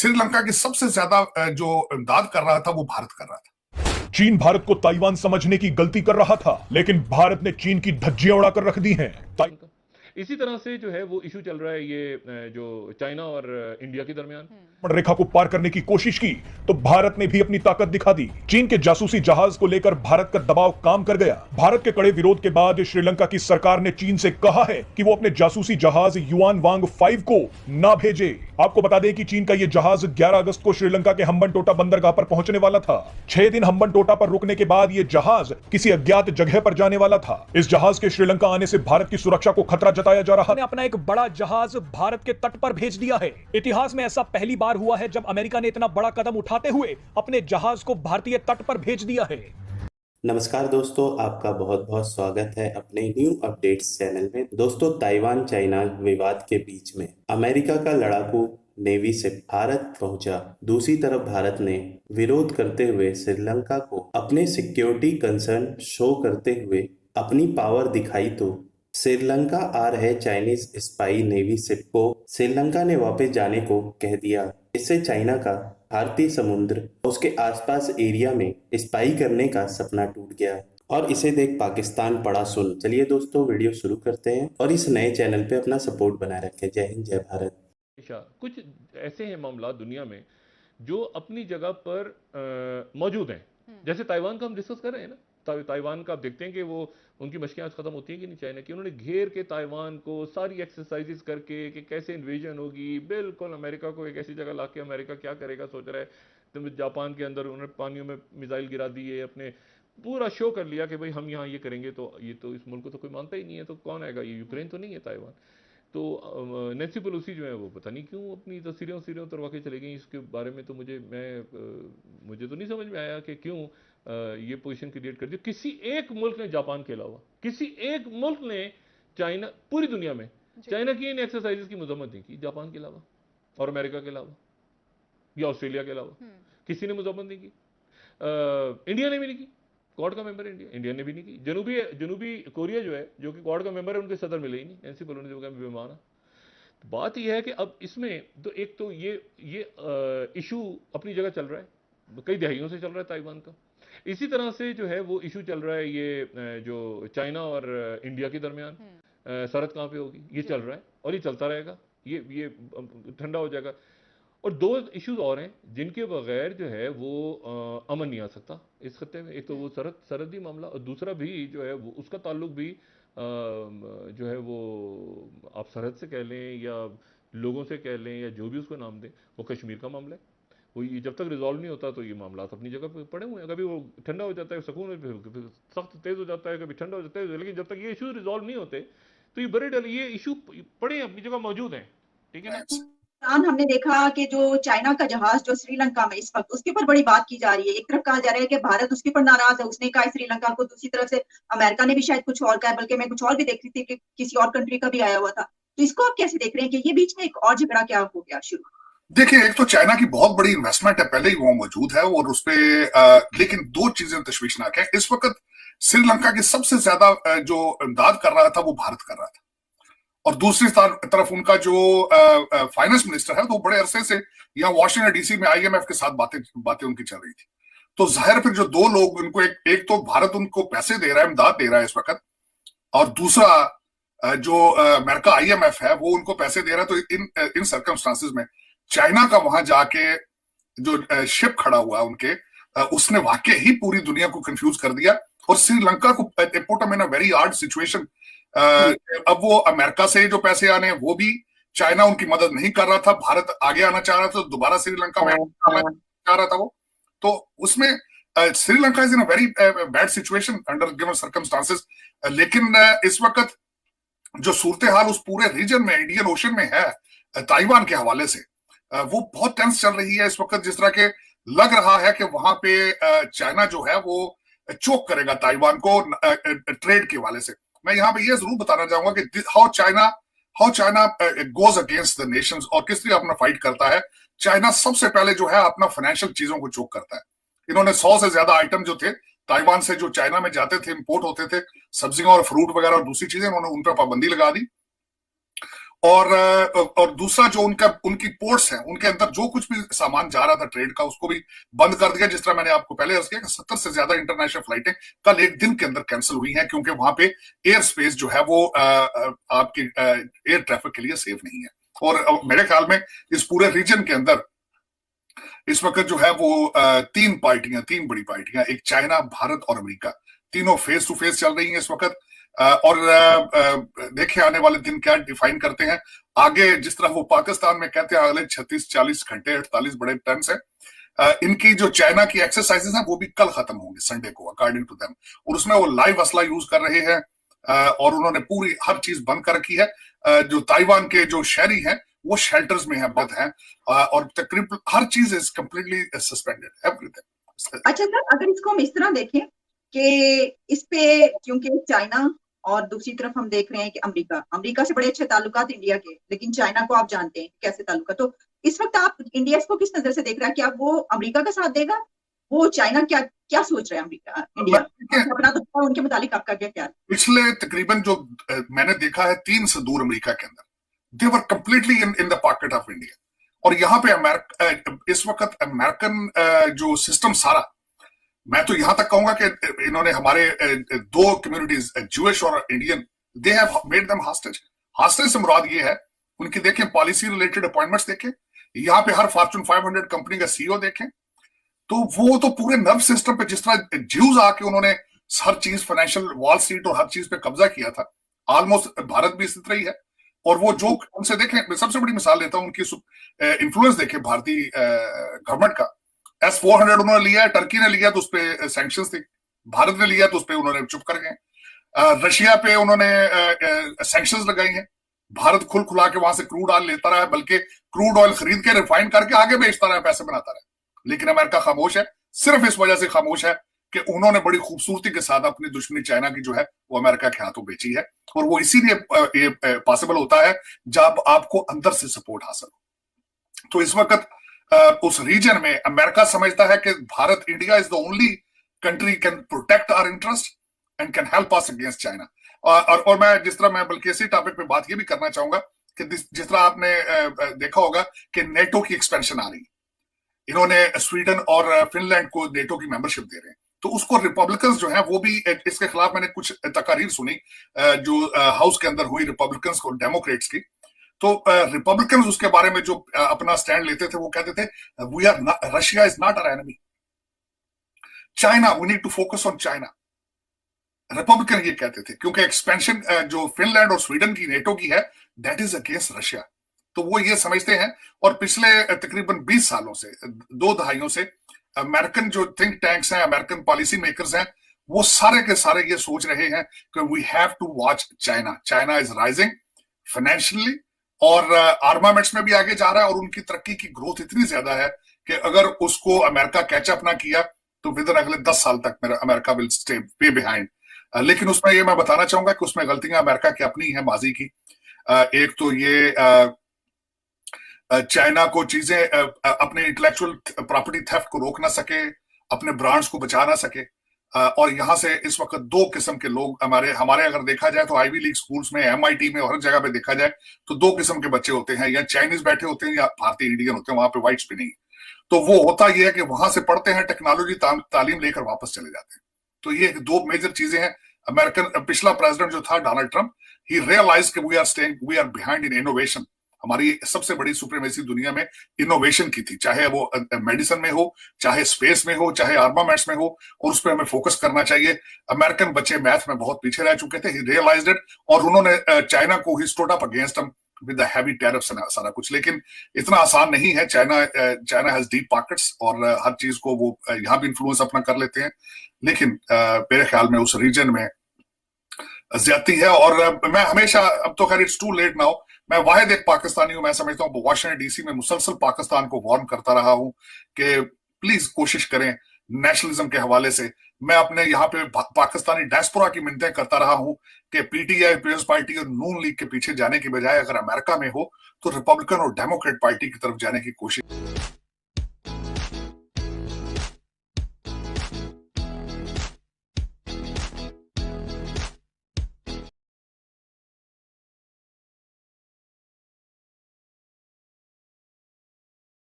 श्रीलंका की सबसे ज्यादा जो इमदाद कर रहा था वो भारत कर रहा था। चीन भारत को ताइवान समझने की गलती कर रहा था, लेकिन भारत ने चीन की धज्जियां उड़ाकर रख दी हैं। इसी तरह से जो है वो इशू चल रहा है ये जो चाइना और इंडिया के दरमियान रेखा को पार करने की कोशिश की तो भारत ने भी अपनी ताकत दिखा दी। चीन के जासूसी जहाज को लेकर भारत का दबाव काम कर गया। भारत के कड़े विरोध के बाद श्रीलंका की सरकार ने चीन से कहा है कि वो अपने जासूसी जहाज युआन वांग 5 को ना भेजे। आपको बता दें कि चीन का यह जहाज 11 अगस्त को श्रीलंका के हम्बनटोटा बंदरगाह पर पहुंचने वाला था। 6 दिन हम्बनटोटा पर रुकने के बाद यह जहाज किसी अज्ञात जगह पर जाने वाला था। इस जहाज के श्रीलंका आने से भारत की सुरक्षा को खतरा जताया जा रहा है। अपना एक बड़ा जहाज भारत के तट पर भेज दिया है। इतिहास में ऐसा पहली बार हुआ है जब अमेरिका ने इतना बड़ा कदम उठाते हुए अपने जहाज को भारतीय तट पर भेज दिया है। नमस्कार दोस्तों, आपका बहुत बहुत स्वागत है अपने न्यू अपडेट्स चैनल में। दोस्तों, ताइवान चाइना विवाद के बीच में अमेरिका का लड़ाकू नेवी से भारत पहुंचा। दूसरी तरफ भारत ने विरोध करते हुए श्रीलंका को अपने सिक्योरिटी कंसर्न शो करते हुए अपनी पावर दिखाई तो श्रीलंका आ रहे चाइनीज स्पाई नेवी शिप को श्रीलंका ने वापस जाने को कह दिया। इससे चाइना का भारतीय समुद्र उसके आसपास एरिया में स्पाई करने का सपना टूट गया और इसे देख पाकिस्तान पड़ा सुन। चलिए दोस्तों, वीडियो शुरू करते हैं और इस नए चैनल पे अपना सपोर्ट बनाए रखें। जय हिंद, जय भारत। कुछ ऐसे हैं मामला दुनिया में जो अपनी जगह पर मौजूद हैं। जैसे ताइवान का हम डिस्कस कर रहे हैं ना, ताइवान का आप देखते हैं कि वो उनकी मशक़ें आज खत्म होती हैं कि नहीं चाइना की। उन्होंने घेर के ताइवान को सारी एक्सरसाइजेस करके कि कैसे इन्वेजन होगी, बिल्कुल अमेरिका को एक ऐसी जगह लाके अमेरिका क्या करेगा सोच रहा है। तो जापान के अंदर उन्होंने पानियों में मिसाइल गिरा दिए, अपने पूरा शो कर लिया कि भाई हम यहाँ ये करेंगे। तो ये तो इस मुल्क को तो कोई मानता ही नहीं है, तो कौन आएगा। ये यूक्रेन तो नहीं है ताइवान। तो नैन्सी पेलोसी जो है वो पता नहीं क्यों अपनी तस्वीरें उतरवा के चली गई। इसके बारे में तो मुझे तो नहीं समझ में आया कि क्यों ये पोजीशन क्रिएट कर दी। किसी एक मुल्क ने, जापान के अलावा किसी एक मुल्क ने चाइना, पूरी दुनिया में चाइना की इन एक्सरसाइजेस की मजम्मत नहीं की, जापान के अलावा और अमेरिका के अलावा या ऑस्ट्रेलिया के अलावा किसी ने मजम्मत नहीं की। इंडिया ने भी नहीं की, क्वाड का मेंबर है इंडिया ने भी नहीं की। जनूबी कोरिया जो है, जो कि क्वाड का मेंबर है, उनके सदर मिले ही नहीं। नैन्सी पेलोसी ने बेमाना। तो बात यह है कि अब इसमें तो एक तो ये इशू अपनी जगह चल रहा है, कई दहाइयों से चल रहा है ताइवान का। इसी तरह से जो है वो इशू चल रहा है ये जो चाइना और इंडिया के दरमियान सरहद कहाँ पे होगी, ये चल रहा है और ये चलता रहेगा। ये ठंडा हो जाएगा। और दो इश्यूज और हैं जिनके बगैर जो है वो अमन नहीं आ सकता इस खत्ते में। एक तो वो सरहदी मामला, और दूसरा भी जो है वो उसका ताल्लुक भी जो है वो आप सरहद से कह लें या लोगों से कह लें या जो भी उसको नाम दें, वो कश्मीर का मामला है। वो ये जब तक रिजॉल्व नहीं होता तो ये मामला अपनी जगह पे पड़े हुए हैं। कभी वो ठंडा हो जाता है सुकून, फिर सख्त तेज हो जाता है, कभी ठंडा हो जाता है। लेकिन जब तक ये इशू रिजॉल्व नहीं होते तो ये इशू पड़े अपनी जगह मौजूद हैं। ठीक है ना। हमने देखा कि जो चाइना का जहाज जो श्रीलंका में इस वक्त, उसके ऊपर बड़ी बात की जा रही है। एक तरफ कहा जा रहा है कि भारत उसके ऊपर नाराज है, उसने कहा श्रीलंका को। दूसरी तरफ से अमेरिका ने भी शायद कुछ और कहा, बल्कि मैं कुछ और भी देख रही थी कि किसी और कंट्री का भी आया हुआ था। तो इसको आप कैसे देख रहे हैं कि ये बीच में एक और झगड़ा क्या हो गया शुरू? देखिए, एक तो चाइना की बहुत बड़ी इन्वेस्टमेंट है, पहले ही वो मौजूद है और उसपे लेकिन दो चीजें तशवीशनाक है। इस वक्त श्रीलंका की सबसे ज्यादा जो इमदाद कर रहा था वो भारत कर रहा था, और दूसरी तरफ उनका जो फाइनेंस मिनिस्टर है तो बड़े अरसे से यहाँ वॉशिंगटन डीसी में IMF के साथ बातें उनकी चल रही थी। तो जाहिर फिर जो दो लोग उनको एक तो भारत उनको पैसे दे रहा है, इमदाद दे रहा है इस वक्त, और दूसरा जो अमेरिका IMF है वो उनको पैसे दे रहा है। तो इन सर्कमस्टांसेस में चाइना का वहां जाके जो शिप खड़ा हुआ उनके, उसने वाकई ही पूरी दुनिया को कंफ्यूज कर दिया और श्रीलंका को put a very hard situation. अब वो अमेरिका से जो पैसे आने वो भी चाइना उनकी मदद नहीं कर रहा था, भारत आगे आना चाह रहा था, दोबारा श्रीलंका में चाह रहा था वो। तो उसमें Sri Lanka is in a very bad situation under given circumstances. लेकिन इस वक्त जो सूरत हाल उस पूरे रीजन में, इंडियन ओशन में है ताइवान के हवाले से, वो बहुत टेंस चल रही है इस वक्त। जिस तरह के लग रहा है कि वहां पे चाइना जो है वो चोक करेगा ताइवान को ट्रेड के हवाले से। मैं यहाँ पे ये जरूर बताना चाहूंगा कि how China goes against the Nations और किस तरह अपना फाइट करता है। चाइना सबसे पहले जो है अपना फाइनेंशियल चीजों को चोक करता है। इन्होंने 100 से ज्यादा आइटम जो थे ताइवान से जो चाइना में जाते थे, इंपोर्ट होते थे, सब्जियां और फ्रूट वगैरह और दूसरी चीजें, उन्होंने उन पर पाबंदी लगा दी। और दूसरा जो उनकी पोर्ट्स हैं, उनके अंदर जो कुछ भी सामान जा रहा था ट्रेड का, उसको भी बंद कर दिया। जिस तरह मैंने आपको पहले अर्ज किया कि 70 से ज्यादा इंटरनेशनल फ्लाइटें कल एक दिन के अंदर कैंसिल हुई हैं, क्योंकि वहां पे एयर स्पेस जो है वो आपकी एयर ट्रैफिक के लिए सेफ नहीं है। और मेरे ख्याल में इस पूरे रीजन के अंदर इस वक्त जो है वो तीन बड़ी पार्टियां, एक चाइना, भारत और अमेरिका, तीनों फेस टू फेस चल रही हैं इस वक्त। और देखे आने वाले दिन क्या डिफाइन करते हैं आगे। जिस तरह वो पाकिस्तान में कहते हैं अगले 36-40 घंटे 48 बड़े टर्म्स है, इनकी जो चाइना की एक्सरसाइजेस हैं वो भी कल खत्म होंगे, संडे को, अकॉर्डिंग टू देम। और उसमें वो लाइव असला यूज कर रहे हैं और उन्होंने पूरी हर चीज बंद कर रखी है। जो ताइवान के जो शहरी हैं वो शेल्टर्स में हैं और तकरीबन हर चीज इज कंप्लीटली सस्पेंडेड, एवरीथिंग। अच्छा सर, अगर इसको हम इस तरह देखें कि इस पे, क्योंकि चाइना और दूसरी तरफ हम देख रहे हैं कि अमेरिका से बड़े अच्छे ताल्लुकात इंडिया के, लेकिन चाइना को आप जानते हैं कैसे ताल्लुकात। तो इस वक्त आप इंडिया इसको किस नजर से देख रहा है? क्या वो अमेरिका का साथ देगा? वो चाइना क्या क्या सोच रहे हैं? अमेरिका, इंडिया अपना तो उनके मुतालिक आपका क्या ख्याल? पिछले तकरीबन जो मैंने देखा है 3 से दूर अमेरिका के अंदर, they were completely in the pocket of India. और यहाँ पे इस वक्त अमेरिकन जो सिस्टम सारा, मैं तो यहां तक कहूंगा कि इन्होंने हमारे दो कम्युनिटीज, ज्यूइश और Indian, they have made them hostage. Hostage से मुराद ये है, उनकी देखें पॉलिसी रिलेटेड अपॉइंटमेंट्स देखें, यहाँ पे हर फॉर्च्यून 500 कंपनी का सीईओ देखें, तो वो तो पूरे नर्व सिस्टम पे, जिस तरह ज्यूज आके उन्होंने हर चीज, फाइनेंशियल वॉल स्ट्रीट और हर चीज पे कब्जा किया था, ऑलमोस्ट भारत भी इसी तरह ही है। और वो जो उनसे देखें, सबसे बड़ी मिसाल लेता हूं, उनकी इन्फ्लुएंस देखें भारतीय गवर्नमेंट का। S-400 उन्होंने लिया है, टर्की ने लिया तो उस पर सैंक्शंस थे, भारत ने लिया तो उस पर उन्होंने चुप कर गए। रशिया पे उन्होंने सैंक्शंस लगाई हैं, भारत खुल खुला के वहां से क्रूड ऑयल लेता रहा है, बल्कि क्रूड ऑयल खरीद के रिफाइन करके आगे बेचता रहा है, पैसे बनाता रहा। लेकिन अमेरिका खामोश है, सिर्फ इस वजह से खामोश है कि उन्होंने बड़ी खूबसूरती के साथ अपनी दुश्मनी चाइना की जो है वो अमेरिका के हाथों बेची है। और वो इसीलिए ये पॉसिबल होता है जब आपको अंदर से सपोर्ट हासिल हो। तो इस वक्त उस रीजन में अमेरिका समझता है कि Bharat, India is the only country can protect our interest and can help us against China. और मैं बल्कि इसी टॉपिक पे बात ये भी करना चाहूंगा कि जिस तरह आपने देखा होगा कि नेटो की एक्सपेंशन आ रही है, इन्होंने स्वीडन और फिनलैंड को नेटो की मेंबरशिप दे रहे हैं, तो उसको रिपब्लिकन्स जो है वो भी इसके खिलाफ, मैंने कुछ तकारीर सुनी जो हाउस के अंदर हुई रिपब्लिकन्स को डेमोक्रेट्स की, तो रिपब्लिकन्स उसके बारे में जो अपना स्टैंड लेते थे वो कहते थे we are, Russia is not our enemy, China, we need to focus on China. Republican ये कहते थे, क्योंकि एक्सपेंशन जो फिनलैंड और स्वीडन की नेटो की है, दैट इज अगेंस्ट रशिया। तो वो ये समझते हैं, और पिछले तकरीबन 20 सालों से, 2 दहाइयों से अमेरिकन जो थिंक टैंक्स हैं, अमेरिकन पॉलिसी मेकर्स हैं, वो सारे के सारे ये सोच रहे हैं कि we have to watch China. China is rising financially और आर्मामेंट्स में भी आगे जा रहा है, और उनकी तरक्की की ग्रोथ इतनी ज्यादा है कि अगर उसको अमेरिका कैचअप ना किया तो विद इन अगले 10 साल तक मेरा America will stay way behind. लेकिन उसमें ये मैं बताना चाहूंगा कि उसमें गलतियां अमेरिका की अपनी है माजी की। एक तो ये चाइना को चीजें अपने इंटेलेक्चुअल प्रॉपर्टी थेफ्ट को रोक ना सके, अपने ब्रांड्स को बचा ना सके, और यहां से इस वक्त 2 किस्म के लोग हमारे अगर देखा जाए तो आईवी लीग स्कूल्स में, MIT में, हर जगह पे देखा जाए तो 2 किस्म के बच्चे होते हैं, या चाइनीज बैठे होते हैं या भारतीय इंडियन होते हैं, वहां पे व्हाइट्स भी नहीं। तो वो होता यह है कि वहां से पढ़ते हैं, टेक्नोलॉजी तालीम लेकर वापस चले जाते हैं। तो ये 2 मेजर चीजें हैं। अमेरिकन पिछला प्रेसिडेंट जो था डोनाल्ड ट्रंप, ही रियलाइज कि we are behind in innovation. हमारी सबसे बड़ी सुप्रीमेसी दुनिया में इनोवेशन की थी, चाहे वो मेडिसिन में हो, चाहे स्पेस में हो, चाहे आर्मामेंट्स में हो, और उस पर हमें फोकस करना चाहिए। अमेरिकन बच्चे मैथ में बहुत पीछे रह चुके थे, ही रियलाइज्ड इट, और उन्होंने चाइना को he stood up against him with the heavy tariffs and सारा कुछ। लेकिन इतना आसान नहीं है। चाइना हैज डीप पॉकेट्स और हर चीज को वो यहाँ भी इन्फ्लुएंस अपना कर लेते हैं, लेकिन मेरे ख्याल में उस रीजन में ज्यादती है। और मैं हमेशा, अब तो खैर इट्स टू लेट नाउ, मैं वाहिद एक पाकिस्तानी हूं, मैं समझता हूं वॉशिंगटन DC में मुसलसल पाकिस्तान को वार्न करता रहा हूं कि प्लीज कोशिश करें नेशनलिज्म के हवाले से। मैं अपने यहाँ पे पाकिस्तानी डायस्पोरा की मिन्नतें करता रहा हूं कि PTI, पीपल्स पार्टी और नून लीग के पीछे जाने की बजाय अगर अमेरिका में हो तो रिपब्लिकन और डेमोक्रेट पार्टी की तरफ जाने की कोशिश।